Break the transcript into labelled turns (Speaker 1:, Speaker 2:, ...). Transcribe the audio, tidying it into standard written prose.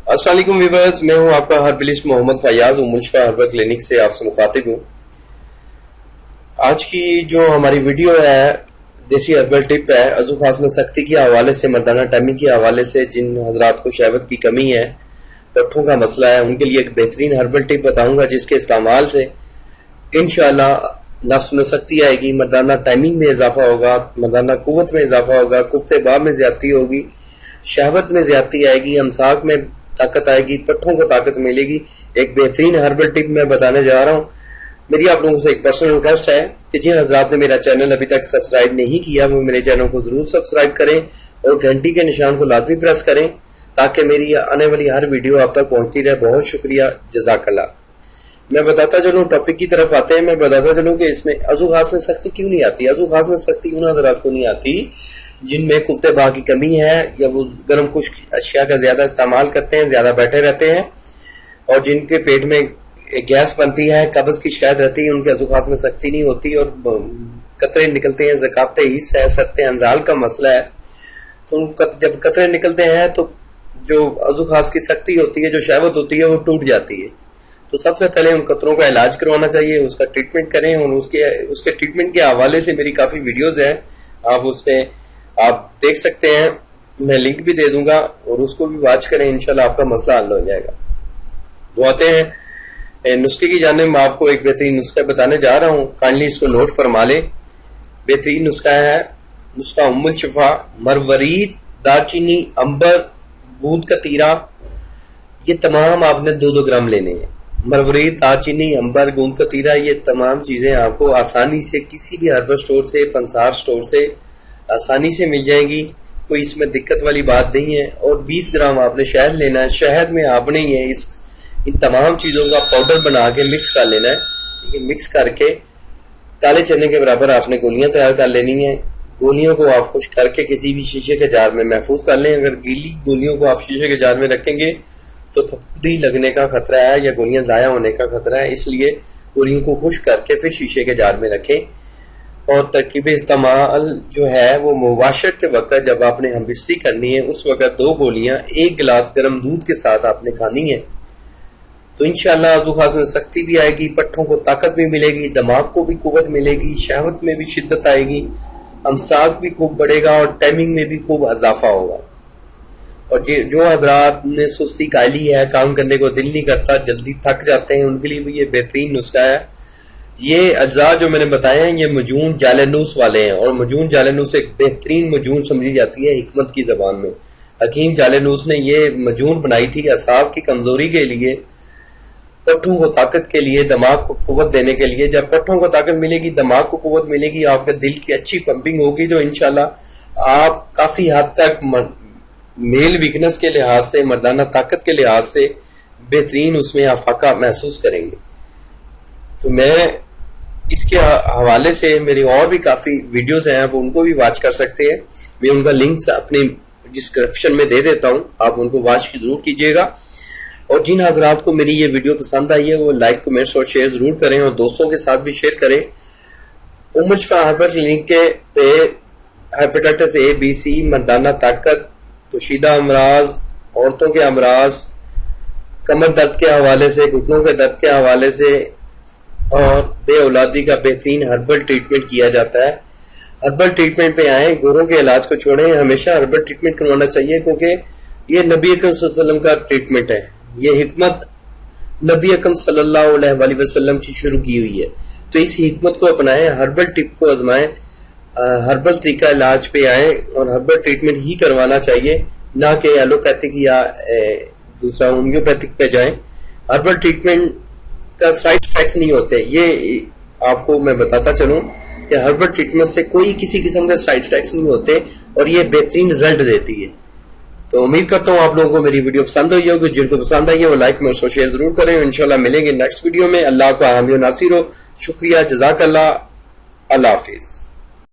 Speaker 1: अस्सलाम वालेकुम व्यूअर्स, मैं हूं आपका हर्बलिस्ट मोहम्मद फयाज उम्मुल शिफा हर्बल क्लिनिक से आपसे मुखातिब हूं। आज की जो हमारी वीडियो है देसी हर्बल टिप है अज़ू खास में सख्ती के हवाले से, मर्दाना टाइमिंग के हवाले से। जिन हजरात को शहवत की कमी है, पट्ठों का मसला है, उनके लिए एक बेहतरीन हर्बल टिप बताऊंगा जिसके इस्तेमाल से इंशाअल्लाह नफ्स में सख्ती आएगी, मर्दाना टाइमिंग में इजाफा होगा, मर्दाना कुव्वत में इजाफा होगा, कुफ्ते बाब में ज्यादती होगी, शहवत में ज्यादती आएगी, अमसाक में ताकत आएगी, पट्ठों को ताकत मिलेगी। एक बेहतरीन हर्बल टिप मैं बताने जा रहा हूँ। मेरी आप लोगों से एक पर्सनल रिक्वेस्ट है कि जिन हजरात ने मेरा चैनल अभी तक सब्सक्राइब नहीं किया वो मेरे चैनल को जरूर सब्सक्राइब करें और घंटी के निशान को लाजमी प्रेस करें ताकि मेरी आने वाली हर वीडियो आप तक पहुंचती रहे। बहुत शुक्रिया, जज़ाकल्लाह। मैं बताता चलूं, टॉपिक की तरफ आते हैं। मैं बताता चलूं कि इसमें अज़ू खास में सख्ती क्यों नहीं आती। अज़ू खास में सख्ती उन हजरात को नहीं आती जिनमें कुफ्ते बा की कमी है या वो गर्म खुश्क अशिया का ज्यादा इस्तेमाल करते हैं, ज्यादा बैठे रहते हैं, और जिनके पेट में गैस बनती है, कब्ज की शिकायत रहती है, उनके अज़ू खास में सख्ती नहीं होती और कतरे निकलते हैं, ज़काफ़ते हिस्स है, सख्ते अंजाल का मसला है। तो जब कतरे निकलते हैं तो जो अज़ू खास की सख्ती होती है, जो शहवत होती है, वो टूट जाती है। तो सबसे पहले उन कतरों का इलाज करवाना चाहिए, उसका ट्रीटमेंट करें। और उसके ट्रीटमेंट के हवाले से मेरी काफी वीडियोज हैं, आप उसमें आप देख सकते हैं, मैं लिंक भी दे दूंगा और उसको भी वॉच करें, इंशाल्लाह आपका मसला हल हो जाएगा। तो आते हैं नुस्खे की जाने में। आपको एक बेहतरीन नुस्खा बताने जा रहा हूँ, काइंडली इसको नोट फरमा ले। बेहतरीन नुस्खा है नुस्खा उम्मुल शिफा, मरवरीद, दालचीनी, अंबर, गूंद का तीरा, ये तमाम आपने 2-2 ग्राम लेने हैं। मरवरीद, दालचीनी, अंबर, गूंद का तीरा, ये तमाम चीजें आपको आसानी से किसी भी हर्बल स्टोर से, पंसार स्टोर से आसानी से मिल जाएंगी, कोई इसमें दिक्कत वाली बात नहीं है। और 20 ग्राम आपने शहद लेना है। शहद में आपने ये इन तमाम चीजों का पाउडर बना के मिक्स कर लेना है। ठीक है, मिक्स करके काले चने के बराबर आपने गोलियां तैयार कर लेनी है। गोलियों को आप खुश करके किसी भी शीशे के जार में महफूज कर लें। अगर गीली गोलियों को आप शीशे के जार में रखेंगे तो फफूंदी लगने का खतरा है या गोलियां जाया होने का खतरा है, इसलिए गोलियों को खुश करके फिर शीशे के जार में रखें। और तरकीब इस्तेमाल जो है वो मुबाशरत के वक्त जब आपने हमबिस्ती करनी है उस वक्त 2 गोलियां 1 गिलास गर्म दूध के साथ आपने खानी है। तो इंशाअल्लाह अज़ू खास में सख्ती भी आएगी, पट्ठों को ताकत भी मिलेगी, दिमाग को भी कुव्वत मिलेगी, शहवत में भी शिद्दत आएगी, अमसाक भी खूब बढ़ेगा और टाइमिंग में भी खूब इजाफा होगा। और जो हजरात ने सुस्ती कायली है, काम करने को दिल नहीं करता, जल्दी थक जाते हैं, उनके लिए भी ये बेहतरीन नुस्खा है। ये अज्जा जो मैंने बताए हैं ये मजून जालनूस वाले हैं, और मजून जालनूस एक बेहतरीन मजून समझी जाती है हिकमत की जबान में। हकीम जालनूस ने ये मजून बनाई थी असाब की कमजोरी के लिए, पट्ठों को ताकत के लिए, दिमाग को कुव्वत देने के लिए। जब पट्ठों को ताकत मिलेगी, दिमाग को कुव्वत मिलेगी, आपके दिल की अच्छी पंपिंग होगी, तो इंशाल्लाह आप काफी हद तक मेल वीकनेस के लिहाज से, मर्दाना ताकत के लिहाज से बेहतरीन उसमें आफाका महसूस करेंगे। तो मैं इसके हवाले से मेरी और भी काफी वीडियोस हैं, आप उनको भी वॉच कर सकते हैं। मैं उनका लिंक्स अपने डिस्क्रिप्शन में दे देता हूं, आप उनको वॉच जरूर कीजिएगा। और जिन हजरात को मेरी ये वीडियो पसंद आई है वो लाइक, कमेंट्स और शेयर जरूर करें और दोस्तों के साथ भी शेयर करें। उम्मुल शिफा हर्बल क्लिनिक के पे हेपेटाइटिस A, B, C, मर्दाना ताकत, पोशीदा अमराज, औरतों के अमराज, कमर दर्द के हवाले से, घुटनों के दर्द के हवाले से और बे औलादी का बेहतरीन हर्बल ट्रीटमेंट किया जाता है। हर्बल ट्रीटमेंट पे आए, गोरों के इलाज को छोड़ें, हमेशा हर्बल ट्रीटमेंट करवाना चाहिए क्योंकि ये नबी अकरम सल्लल्लाहु अलैहि वसल्लम का ट्रीटमेंट है। ये हिकमत नबी अकरम सल्लल्लाहु अलैहि वसल्लम की शुरू की हुई है। तो इस हिकमत को अपनाएं, हर्बल टिप को आजमाएं, हर्बल तरीका इलाज पे आए और हर्बल ट्रीटमेंट ही करवाना चाहिए, ना कि एलोपैथिक या दूसरा होम्योपैथिक पे जाएं। हर्बल ट्रीटमेंट का साइड इफेक्ट्स नहीं होते, ये आपको मैं बताता चलूं कि हर्बल ट्रीटमेंट से कोई किसी किस्म के साइड इफेक्ट्स नहीं होते और ये बेहतरीन रिजल्ट देती है। तो उम्मीद करता हूं आप लोगों को मेरी वीडियो पसंद हुई होगी। जिनको पसंद आई है वो लाइक और शेयर जरूर करें। इंशाल्लाह मिलेंगे नेक्स्ट वीडियो में। अल्लाह का हामी नासिर हो। शुक्रिया, जज़ाकल्लाह, अल्लाह हाफिज।